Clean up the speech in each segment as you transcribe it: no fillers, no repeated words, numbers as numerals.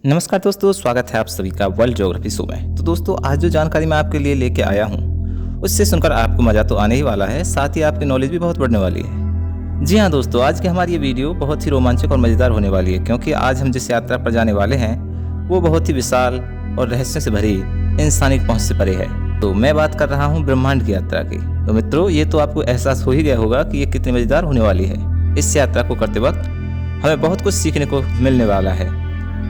नमस्कार दोस्तों, स्वागत है आप सभी का वर्ल्ड ज्योग्राफी शो में। तो दोस्तों, आज जो जानकारी मैं आपके लिए लेके आया हूँ उससे सुनकर आपको मज़ा तो आने ही वाला है, साथ ही आपकी नॉलेज भी बहुत बढ़ने वाली है। जी हाँ दोस्तों, आज की हमारी ये वीडियो बहुत ही रोमांचक और मज़ेदार होने वाली है, क्योंकि आज हम जिस यात्रा पर जाने वाले हैं वो बहुत ही विशाल और रहस्यों से भरी इंसानी पहुँच से परे है। तो मैं बात कर रहा हूँ ब्रह्मांड की यात्रा की। तो मित्रों, ये तो आपको एहसास हो ही गया होगा कि ये कितनी मज़ेदार होने वाली है। इस यात्रा को करते वक्त हमें बहुत कुछ सीखने को मिलने वाला है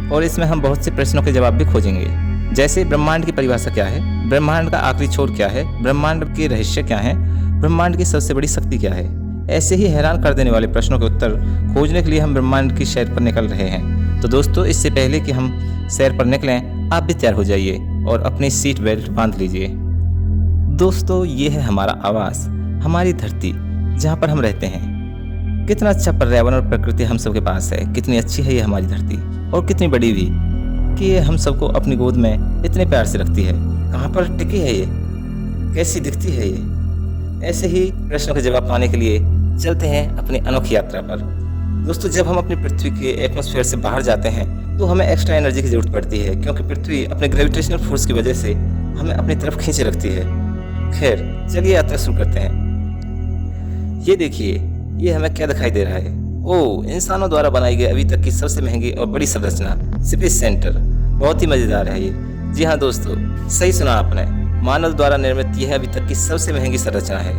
और इसमें हम बहुत से प्रश्नों के जवाब भी खोजेंगे। जैसे ब्रह्मांड की परिभाषा क्या है, ब्रह्मांड का आखिरी छोर क्या है, ब्रह्मांड के रहस्य क्या हैं, ब्रह्मांड की सबसे बड़ी शक्ति क्या है। ऐसे ही हैरान कर देने वाले प्रश्नों के उत्तर खोजने के लिए हम ब्रह्मांड की सैर पर निकल रहे हैं। तो दोस्तों, इससे पहले कि हम सैर पर निकलें, आप भी तैयार हो जाइए और अपनी सीट बेल्ट बांध लीजिए। दोस्तों, ये है हमारा आवास, हमारी धरती, जहाँ पर हम रहते हैं। कितना अच्छा पर्यावरण और प्रकृति हम सबके पास है। कितनी अच्छी है ये हमारी धरती, और कितनी बड़ी भी कि ये हम सबको अपनी गोद में इतने प्यार से रखती है। कहाँ पर टिकी है ये, कैसी दिखती है ये। ऐसे ही प्रश्नों के जवाब पाने के लिए चलते हैं अपनी अनोखी यात्रा पर। दोस्तों, जब हम अपनी पृथ्वी के एटमॉस्फेयर से बाहर जाते हैं तो हमें एक्स्ट्रा एनर्जी की जरूरत पड़ती है, क्योंकि पृथ्वी अपने ग्रेविटेशनल फोर्स की वजह से हमें अपनी तरफ खींचे रखती है। खैर, चलिए यात्रा शुरू करते हैं। ये देखिए, ये हमें क्या दिखाई दे रहा है। ओह, इंसानों द्वारा बनाई गई अभी तक की सबसे महंगी और बड़ी संरचना, स्पेस सेंटर। बहुत ही मजेदार है ये। जी हाँ दोस्तों, सही सुना आपने, मानव द्वारा निर्मित यह अभी तक की सबसे महंगी संरचना है।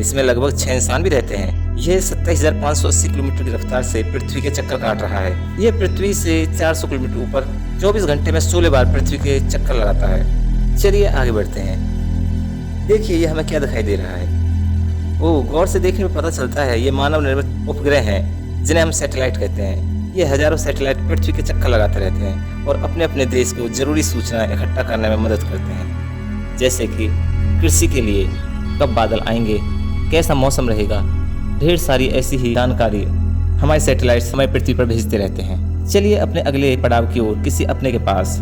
इसमें लगभग 6 इंसान भी रहते हैं। यह 27,580 किलोमीटर की रफ्तार से पृथ्वी के चक्कर काट रहा है। यह पृथ्वी से 400 किलोमीटर ऊपर 24 घंटे में 16 बार पृथ्वी के चक्कर लगाता है। चलिए आगे बढ़ते हैं। देखिए, ये हमें क्या दिखाई दे रहा है। ओह, गौर से देखने में पता चलता है ये मानव निर्मित उपग्रह हैं, जिन्हें हम सैटेलाइट कहते हैं। ये हजारों सैटेलाइट पृथ्वी के चक्कर लगाते रहते हैं और अपने अपने देश को जरूरी सूचना इकट्ठा करने में मदद करते हैं। जैसे कि कृषि के लिए कब बादल आएंगे, कैसा मौसम रहेगा, ढेर सारी ऐसी ही जानकारी हमारे सैटेलाइट हमारी पृथ्वी पर भेजते रहते हैं। चलिए अपने अगले पड़ाव की ओर, किसी अपने के पास।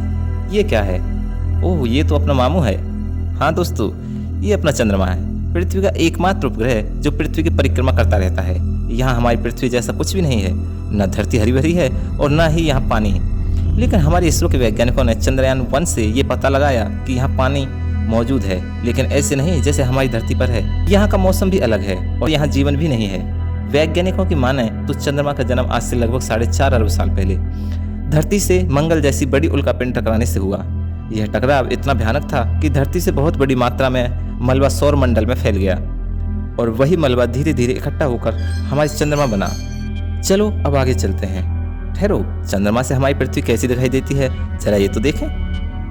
ये क्या है? ओह, ये तो अपना मामू है। हाँ दोस्तों, ये अपना चंद्रमा है, पृथ्वी का एकमात्र उपग्रह जो पृथ्वी की परिक्रमा करता रहता है। यहाँ हमारी पृथ्वी जैसा कुछ भी नहीं है, न धरती हरी भरी है और न ही यहाँ पानी है। लेकिन हमारे इसरो के वैज्ञानिकों ने चंद्रयान 1 से ये पता लगाया कि यहाँ पानी मौजूद है, लेकिन ऐसे नहीं जैसे हमारी धरती पर है। यहाँ का मौसम भी अलग है और यहाँ जीवन भी नहीं है। वैज्ञानिकों की माने तो चंद्रमा का जन्म आज से लगभग 4.5 अरब साल पहले धरती से मंगल जैसी बड़ी उल्कापिंड टकराने से हुआ। यह टकराव इतना भयानक था कि धरती से बहुत बड़ी मात्रा में मलबा सौर मंडल में फैल गया और वही मलबा धीरे धीरे इकट्ठा होकर हमारी चंद्रमा बना। चलो अब आगे चलते हैं। ठहरो, चंद्रमा से हमारी पृथ्वी कैसी दिखाई देती है, जरा ये तो देखें।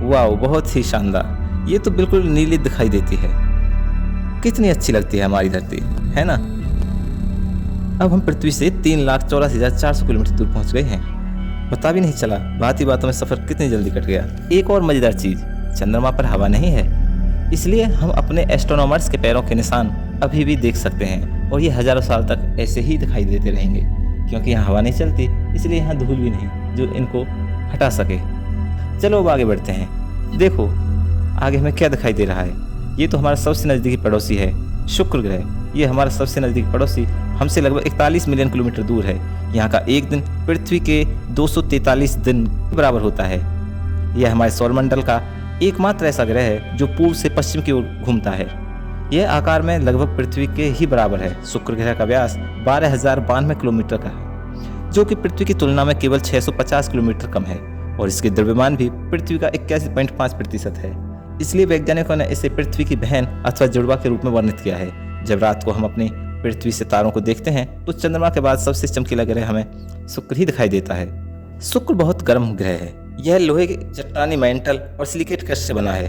वाह, बहुत ही शानदार। ये तो बिल्कुल नीली दिखाई देती है। कितनी अच्छी लगती है हमारी धरती, है ना। अब हम पृथ्वी से 3,84,400 किलोमीटर दूर पहुंच गए हैं। पता भी नहीं चला, बात ही बातों में सफर कितनी जल्दी कट गया। एक और मजेदार चीज, चंद्रमा पर हवा नहीं है, इसलिए हम अपने एस्ट्रोनॉमर्स के पैरों के निशान अभी भी देख सकते हैं और ये हजारों साल तक ऐसे ही दिखाई देते रहेंगे, क्योंकि यहाँ हवा नहीं चलती, इसलिए यहाँ धूल भी नहीं जो इनको हटा सके। चलो अब आगे बढ़ते हैं। देखो आगे हमें क्या दिखाई दे रहा है। ये तो हमारा सबसे नज़दीकी पड़ोसी है, शुक्र ग्रह। ये हमारा सबसे नज़दीकी पड़ोसी हमसे लगभग 41 मिलियन किलोमीटर दूर है। यहाँ का एक दिन पृथ्वी के 243 दिन बराबर होता है। यह हमारे सौरमंडल का एकमात्र ऐसा ग्रह है जो पूर्व से पश्चिम की ओर घूमता है। यह आकार में लगभग पृथ्वी के ही बराबर है। शुक्र ग्रह का व्यास 12,092 किलोमीटर का है, जो कि पृथ्वी की तुलना में केवल 650 किलोमीटर कम है, और इसके द्रव्यमान भी पृथ्वी का 81.5% है। इसलिए वैज्ञानिकों ने इसे पृथ्वी की बहन अथवा जुड़वा के रूप में वर्णित किया है। जब रात को हम अपनी पृथ्वी से तारों को देखते हैं तो चंद्रमा के बाद सबसे चमकीला ग्रह हमें शुक्र ही दिखाई देता है। शुक्र बहुत गर्म ग्रह है। यह लोहे के चट्टानी मेंटल और सिलिकेट क्रस्ट से बना है।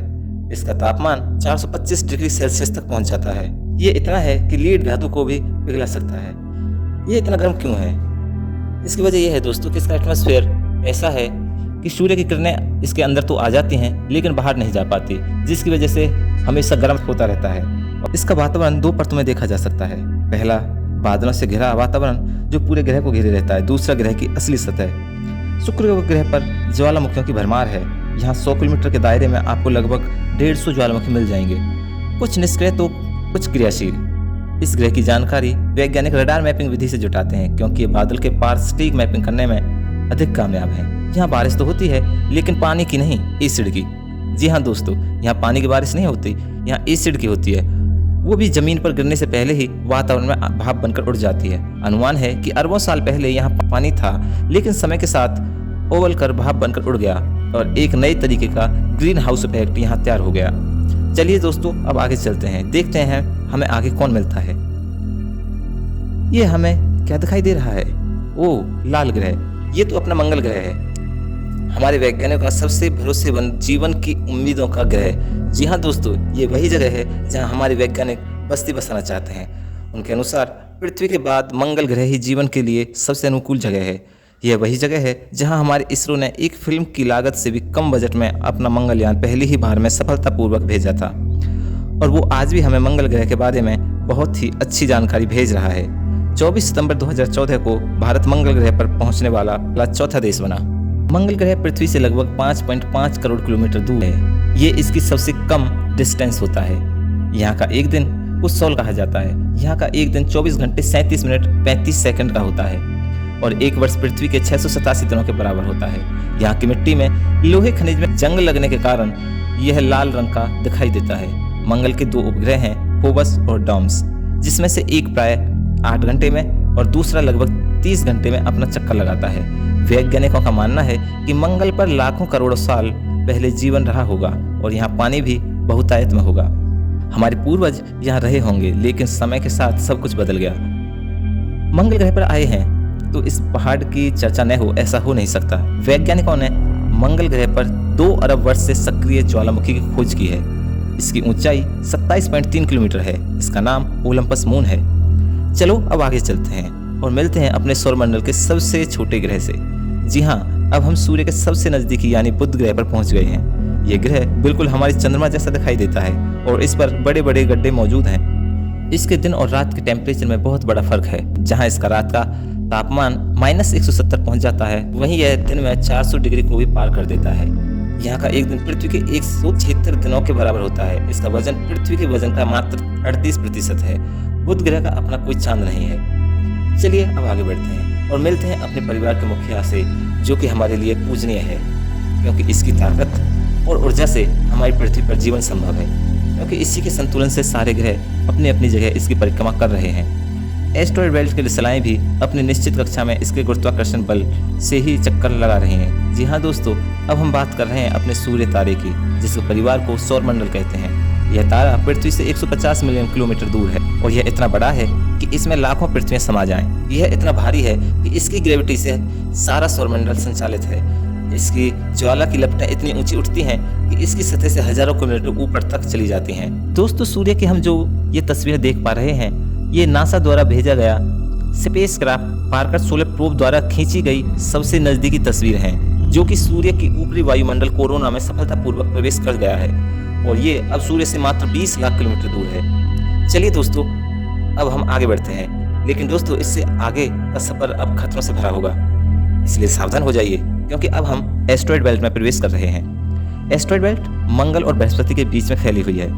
इसका तापमान 425 डिग्री सेल्सियस तक पहुंच जाता है। ये इतना है कि लीड धातु को भी पिघला सकता है। ये इतना गर्म क्यों है? इसकी वजह यह है दोस्तों कि इसका एटमॉस्फेयर ऐसा है कि सूर्य की किरणें इसके अंदर तो आ जाती हैं लेकिन बाहर नहीं जा पाती, जिसकी वजह से हमेशा गर्म होता रहता है। और इसका वातावरण 2 परतों में देखा जा सकता है। पहला, बादलों से घिरा वातावरण जो पूरे ग्रह को घेरे रहता है। दूसरा, ग्रह की असली सतह। शुक्र ग्रह पर ज्वालामुखियों की भरमार है। यहाँ 100 किलोमीटर के दायरे में आपको लगभग 150 ज्वालामुखी मिल जाएंगे, कुछ निष्क्रिय तो कुछ क्रियाशील। इस ग्रह की जानकारी वैज्ञानिक रडार मैपिंग विधि से जुटाते हैं, क्योंकि ये बादल के पार सटीक मैपिंग करने में अधिक कामयाब हैं। यहाँ बारिश तो होती है, लेकिन पानी की नहीं, एसिड की। जी हाँ दोस्तों, यहाँ पानी की बारिश नहीं होती, यहाँ एसिड की होती है। वो भी जमीन पर गिरने से पहले ही वातावरण में भाप बनकर उड़ जाती है। अनुमान है कि अरबों साल पहले यहाँ पानी था, लेकिन समय के साथ ओवल कर भाप बनकर उड़ गया और एक नए तरीके का ग्रीन हाउस इफेक्ट यहाँ तैयार हो गया। चलिए दोस्तों, अब आगे चलते हैं, देखते हैं हमें आगे कौन मिलता है। ये हमें क्या दिखाई दे रहा है? ओ, लाल ग्रह। ये तो अपना मंगल ग्रह है, हमारे वैज्ञानिकों का सबसे भरोसेमंद जीवन की उम्मीदों का ग्रह। जी हाँ दोस्तों, ये वही जगह है जहाँ हमारे वैज्ञानिक बस्ती बसाना चाहते हैं। उनके अनुसार पृथ्वी के बाद मंगल ग्रह ही जीवन के लिए सबसे अनुकूल जगह है। यह वही जगह है जहाँ हमारे इसरो ने एक फिल्म की लागत से भी कम बजट में अपना मंगलयान पहली ही बार में सफलतापूर्वक भेजा था, और वो आज भी हमें मंगल ग्रह के बारे में बहुत ही अच्छी जानकारी भेज रहा है। 24 सितंबर 2014 को भारत मंगल ग्रह पर पहुंचने वाला चौथा देश बना। मंगल ग्रह पृथ्वी से लगभग 5.5 करोड़ किलोमीटर दूर है। ये इसकी सबसे कम डिस्टेंस होता है। यहाँ का एक दिन कुछ सौल कहा जाता है। यहाँ का एक दिन 24 घंटे 37 मिनट 35 सेकंड का होता है, और एक वर्ष पृथ्वी के 687 दिनों के बराबर होता है। यहाँ की मिट्टी में लोहे खनिज में जंग लगने के कारण यह लाल रंग का दिखाई देता है। मंगल के 2 उपग्रह हैं, फोबस और डॉम्स, जिसमें से एक प्राय 8 घंटे में और दूसरा लगभग 30 घंटे में अपना चक्कर लगाता है। वैज्ञानिकों का मानना है कि मंगल पर लाखों करोड़ों साल पहले जीवन रहा होगा और यहाँ पानी भी बहुतायत में होगा। हमारे पूर्वज यहाँ रहे होंगे, लेकिन समय के साथ सब कुछ बदल गया। मंगल ग्रह पर आए हैं तो इस पहाड़ की चर्चा न हो, ऐसा हो नहीं सकता। वैज्ञानिकों ने मंगल ग्रह पर 2 अरब वर्ष से सक्रिय ज्वालामुखी की खोज की है। इसकी ऊंचाई 27.3 किलोमीटर है। इसका नाम ओलंपस मून है। चलो अब आगे चलते हैं और मिलते हैं अपने सौरमंडल के सबसे छोटे ग्रह से। जी हाँ, अब हम सूर्य के सबसे नजदीकी यानी बुध ग्रह पर पहुंच गए हैं। ये ग्रह बिल्कुल हमारे चंद्रमा जैसा दिखाई देता है और इस पर बड़े बड़े गड्ढे मौजूद हैं। इसके दिन और रात के टेम्परेचर में बहुत बड़ा फर्क है। जहाँ इसका रात का तापमान -170 पहुंच जाता है, वहीं यह दिन में 400 डिग्री को भी पार कर देता है। यहाँ का एक दिन पृथ्वी के 176 दिनों के बराबर होता है। इसका वजन पृथ्वी के वजन का मात्र 38% है। बुध ग्रह का अपना कोई चांद नहीं है। चलिए अब आगे बढ़ते हैं और मिलते हैं अपने परिवार के मुखिया से, जो कि हमारे लिए पूजनीय है, क्योंकि इसकी ताकत और ऊर्जा से हमारी पृथ्वी पर जीवन संभव है। क्योंकि इसी के संतुलन से सारे ग्रह अपनी अपनी जगह इसकी परिक्रमा कर रहे हैं। एस्ट्रॉयड बेल्ट के रिसलाएं भी अपनी निश्चित कक्षा में इसके गुरुत्वाकर्षण बल से ही चक्कर लगा रहे हैं। जी हाँ दोस्तों, अब हम बात कर रहे हैं अपने सूर्य तारे की, जिसके परिवार को सौरमंडल कहते हैं। यह तारा पृथ्वी से 150 मिलियन किलोमीटर दूर है और यह इतना बड़ा है कि इसमें लाखों पृथ्वियां समा जाएं। यह इतना भारी है कि इसकी ग्रेविटी से सारा सौरमंडल संचालित है। इसकी ज्वाला की लपटें इतनी ऊंची उठती हैं कि इसकी सतह से हजारों किलोमीटर ऊपर तक चली जाती हैं। दोस्तों, सूर्य की हम जो ये तस्वीरें देख पा रहे हैं, ये नासा द्वारा भेजा गया स्पेसक्राफ्ट पार्कर सोलर प्रोब द्वारा खींची गई सबसे नजदीकी तस्वीर हैं, जो कि सूर्य की ऊपरी वायुमंडल कोरोना में सफलतापूर्वक प्रवेश कर गया है और ये अब सूर्य से मात्र 20 लाख किलोमीटर दूर है। चलिए दोस्तों, अब हम आगे बढ़ते हैं, लेकिन दोस्तों इससे आगे का सफर अब खतरों से भरा होगा, इसलिए सावधान हो जाइए, क्योंकि अब हम एस्ट्रॉयड बेल्ट में प्रवेश कर रहे हैं। एस्ट्रॉयड बेल्ट मंगल और बृहस्पति के बीच में फैली हुई है।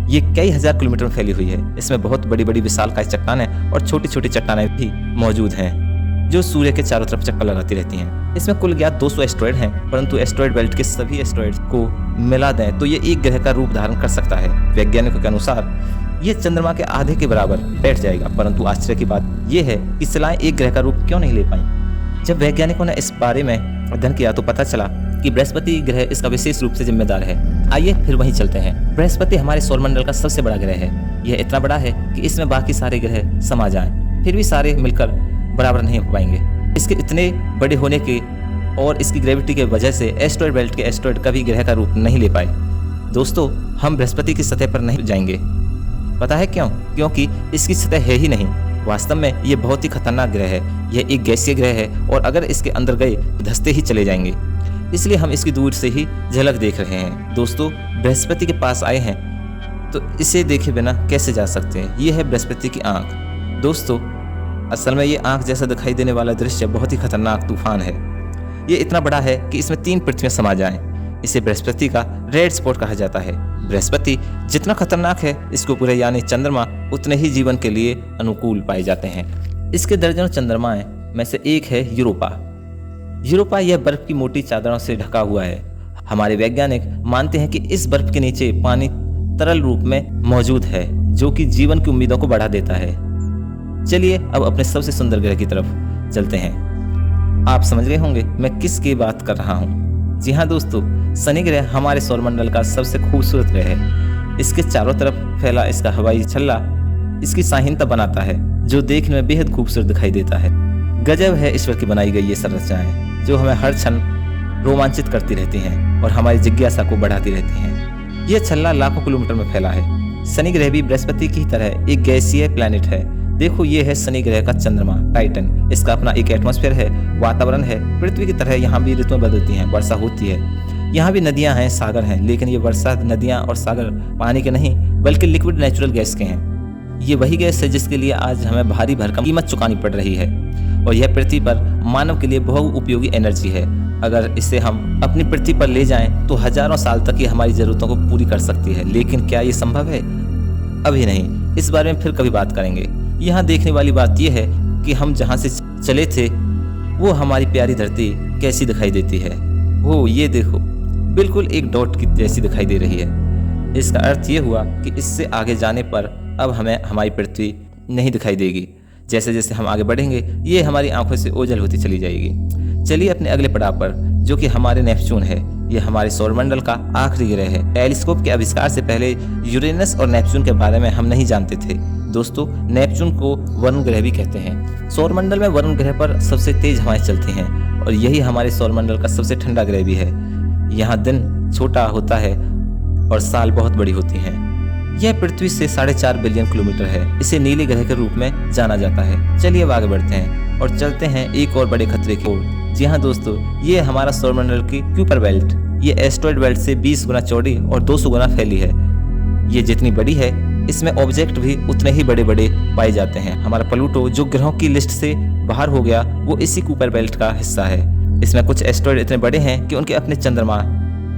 ये कई हजार किलोमीटर में फैली हुई है। इसमें बहुत बड़ी बड़ी विशालकाय चट्टानें और छोटी छोटी चट्टानें भी मौजूद हैं, जो सूर्य के चारों तरफ चक्कर लगाती रहती हैं। इसमें कुल ज्ञात 200 एस्ट्रॉयड हैं, परंतु एस्ट्रॉयड बेल्ट के सभी एस्ट्रॉयड को मिला दें तो ये एक ग्रह का रूप धारण कर सकता है। वैज्ञानिकों के अनुसार ये चंद्रमा के आधे के बराबर बैठ जाएगा, परंतु आश्चर्य की बात यह है कि शिलाएं एक ग्रह का रूप क्यों नहीं ले पाई। जब वैज्ञानिकों ने इस बारे में अध्ययन किया तो पता चला कि बृहस्पति ग्रह इसका विशेष रूप से जिम्मेदार है। आइए फिर वहीं चलते हैं। बृहस्पति हमारे सौरमंडल का सबसे बड़ा ग्रह है। यह इतना बड़ा है कि इसमें बाकी सारे ग्रह समा जाएं, फिर भी सारे मिलकर बराबर नहीं हो पाएंगे। इसके इतने बड़े होने के और इसकी ग्रेविटी के वजह से एस्ट्रॉयड बेल्ट के एस्ट्रॉयड कभी ग्रह का रूप नहीं ले पाए। दोस्तों, हम बृहस्पति की सतह पर नहीं जाएंगे। पता है क्यों? क्योंकि इसकी सतह है ही नहीं। वास्तव में ये बहुत ही खतरनाक ग्रह है। यह एक गैसीय ग्रह है और अगर इसके अंदर गए तो धंसते ही चले जाएंगे। इसलिए हम इसकी दूर से ही झलक देख रहे हैं। दोस्तों, बृहस्पति के पास आए हैं तो इसे देखे बिना कैसे जा सकते हैं। यह है बृहस्पति की आंख। दोस्तों, असल में ये आंख जैसा दिखाई देने वाला दृश्य बहुत ही खतरनाक तूफान है। ये इतना बड़ा है कि इसमें 3 पृथ्वियां समा जाएं। इसे बृहस्पति का रेड स्पॉट कहा जाता है। बृहस्पति जितना खतरनाक है, इसके ऊपर यानी चंद्रमा उतने ही जीवन के लिए अनुकूल पाए जाते हैं। इसके दर्जनों चंद्रमाएं में से एक है यूरोपा। यूरोपा यह बर्फ की मोटी चादरों से ढका हुआ है। हमारे वैज्ञानिक मानते हैं कि इस बर्फ के नीचे पानी तरल रूप में मौजूद है, जो कि जीवन की उम्मीदों को बढ़ा देता है। चलिए अब अपने सबसे सुंदर ग्रह की तरफ चलते हैं। आप समझ गए होंगे मैं किसकी बात कर रहा हूँ। जी हाँ दोस्तों, शनि ग्रह हमारे सौरमंडल का सबसे खूबसूरत ग्रह है। इसके चारों तरफ फैला इसका हवाई छल्ला इसकी शाहीनता बनाता है, जो देखने में बेहद खूबसूरत दिखाई देता है। गजब है ईश्वर की बनाई गई ये संरचनाएं, जो हमें हर क्षण रोमांचित करती रहती हैं और हमारी जिज्ञासा को बढ़ाती रहती हैं। यह छल्ला लाखों किलोमीटर में फैला है। शनि ग्रह भी बृहस्पति की तरह एक गैसीय प्लैनेट है। देखो, ये है शनि ग्रह का चंद्रमा टाइटन। इसका अपना एक एटमॉस्फेयर है, वातावरण है। पृथ्वी की तरह यहाँ भी ऋतुएं बदलती हैं, वर्षा होती है। यहाँ भी नदियाँ हैं, सागर हैं, लेकिन ये वर्षा नदियाँ और सागर पानी के नहीं बल्कि लिक्विड नेचुरल गैस के हैं। ये वही गैस है जिसके लिए आज हमें भारी भरकम कीमत चुकानी पड़ रही है, और यह पृथ्वी पर मानव के लिए बहुत उपयोगी एनर्जी है। अगर इसे हम अपनी पृथ्वी पर ले जाएं तो हजारों साल तक ये हमारी जरूरतों को पूरी कर सकती है। लेकिन क्या ये संभव है? अभी नहीं, इस बारे में फिर कभी बात करेंगे। यहाँ देखने वाली बात यह है कि हम जहाँ से चले थे वो हमारी प्यारी धरती कैसी दिखाई देती है। वो ये देखो, बिल्कुल एक डॉट की जैसी दिखाई दे रही है। इसका अर्थ ये हुआ कि इससे आगे जाने पर अब हमें हमारी पृथ्वी नहीं दिखाई देगी। जैसे जैसे हम आगे बढ़ेंगे ये हमारी आंखों से ओझल होती चली जाएगी। चलिए अपने अगले पड़ाव पर, जो कि हमारे नेपच्यून है। यह हमारे सौरमंडल का आखिरी ग्रह है। टेलीस्कोप के आविष्कार से पहले यूरेनस और नेपच्यून के बारे में हम नहीं जानते थे। दोस्तों, नेपच्यून को वरुण ग्रह भी कहते हैं। सौरमंडल में वरुण ग्रह पर सबसे तेज हवाएं चलती हैं और यही हमारे सौरमंडल का सबसे ठंडा ग्रह भी है। यहाँ दिन छोटा होता है और साल बहुत बड़ी होती हैं। यह पृथ्वी से 4.5 बिलियन किलोमीटर है। इसे नीले ग्रह के रूप में जाना जाता है। चलिए अब आगे बढ़ते हैं और चलते हैं एक और बड़े खतरे की ओर। जी हाँ दोस्तों, ये हमारा सौरमंडल की क्यूपर बेल्ट। ये एस्ट्रॉयड बेल्ट से 20 गुना चौड़ी और 200 गुना फैली है। ये जितनी बड़ी है इसमें ऑब्जेक्ट भी उतने ही बड़े बड़े पाए जाते हैं। हमारा प्लूटो, जो ग्रहों की लिस्ट से बाहर हो गया, वो इसी क्यूपर बेल्ट का हिस्सा है। इसमें कुछ एस्ट्रॉयड इतने बड़े हैं कि उनके अपने चंद्रमा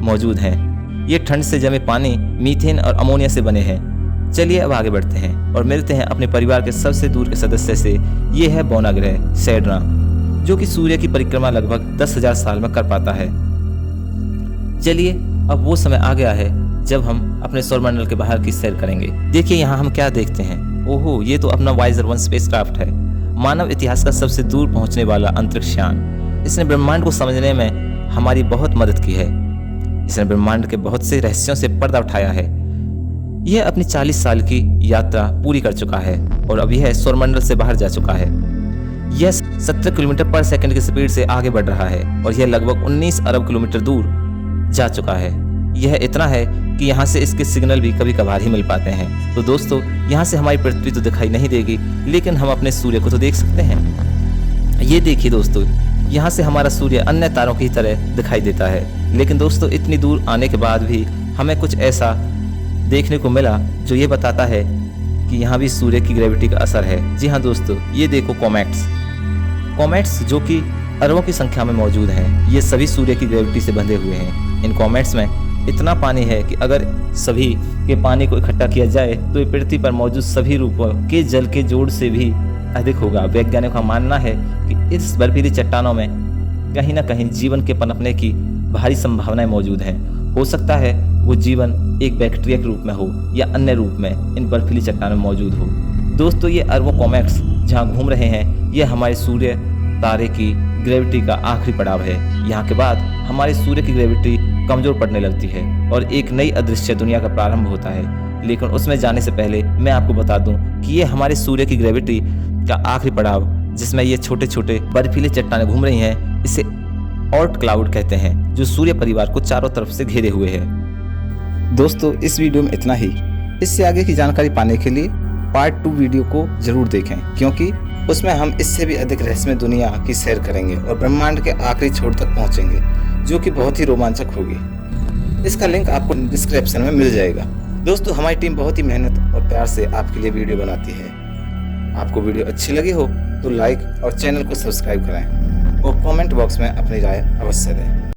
मौजूद हैं। ये ठंड से जमे पानी, मीथेन और अमोनिया से बने हैं। चलिए अब आगे बढ़ते हैं और मिलते हैं अपने परिवार के सबसे दूर के सदस्य से। ये है बौना ग्रह सैटर्न, जो कि सूर्य की परिक्रमा लगभग 10,000 साल में कर पाता है। चलिए अब वो समय आ गया है जब हम अपने सौरमंडल के बाहर की सैर करेंगे। देखिए यहाँ हम क्या देखते हैं। ओहो, ये तो अपना वाइजर 1 स्पेसक्राफ्ट है, मानव इतिहास का सबसे दूर पहुंचने वाला अंतरिक्ष यान। इसने ब्रह्मांड को समझने में हमारी बहुत मदद की है। इसने ब्रह्मांड के बहुत से रहस्यों से पर्दा उठाया है। यह अपनी 40 साल की यात्रा पूरी कर चुका है और अब यह सौरमंडल से बाहर जा चुका है। यह 70 किलोमीटर पर सेकंड की स्पीड से आगे बढ़ रहा है और यह लगभग 19 अरब किलोमीटर दूर जा चुका है। यह इतना है कि यहाँ से इसके सिग्नल भी कभी कभार ही मिल पाते हैं। तो दोस्तों, यहाँ से हमारी पृथ्वी तो दिखाई नहीं देगी, लेकिन हम अपने सूर्य को तो देख सकते हैं। ये देखिए दोस्तों, यहाँ से हमारा सूर्य अन्य तारों की तरह दिखाई देता है। लेकिन दोस्तों, इतनी दूर आने के बाद भी हमें कुछ ऐसा देखने को मिला जो ये बताता है कि यहाँ भी सूर्य की ग्रेविटी का असर है। जी हाँ दोस्तों, ये देखो कॉमेट्स जो कि अरबों की संख्या में मौजूद हैं। ये सभी सूर्य की ग्रेविटी से बंधे हुए हैं। इन कॉमेट्स में इतना पानी है कि अगर सभी के पानी को इकट्ठा किया जाए तो ये पृथ्वी पर मौजूद सभी रूपों के जल के जोड़ से भी अधिक होगा। वैज्ञानिकों का मानना है कि इस बर्फीली चट्टानों में कहीं ना कहीं जीवन के पनपने की भारी संभावनाएं मौजूद हैं। हो सकता है वो जीवन एक बैक्टीरिया के रूप में हो या अन्य रूप में इन बर्फीली चट्टानों में मौजूद हो। दोस्तों, ये अरबों कॉमेट्स जहाँ घूम रहे हैं, ये हमारे सूर्य तारे की ग्रेविटी का आखिरी पड़ाव है। यहाँ के बाद हमारे सूर्य की ग्रेविटी कमजोर पड़ने लगती है और एक नई अदृश्य दुनिया का प्रारंभ होता है। लेकिन उसमें जाने से पहले मैं आपको बता दूं कि ये हमारे सूर्य की ग्रेविटी का आखिरी पड़ाव, जिसमें ये छोटे छोटे बर्फीले चट्टानें घूम रही हैं, इसे ऑर्ट क्लाउड कहते हैं, जो सूर्य परिवार को चारों तरफ से घेरे हुए है। दोस्तों, इस वीडियो में इतना ही। इससे आगे की जानकारी पाने के लिए पार्ट 2 वीडियो को जरूर देखें, क्योंकि उसमें हम इससे भी अधिक रहस्यमय दुनिया की सैर करेंगे और ब्रह्मांड के आखिरी छोर तक पहुंचेंगे, जो कि बहुत ही रोमांचक होगी। इसका लिंक आपको डिस्क्रिप्शन में मिल जाएगा। दोस्तों, हमारी टीम बहुत ही मेहनत और प्यार से आपके लिए वीडियो बनाती है। आपको वीडियो अच्छी लगी हो तो लाइक और चैनल को सब्सक्राइब करें और कमेंट बॉक्स में अपनी राय अवश्य दें।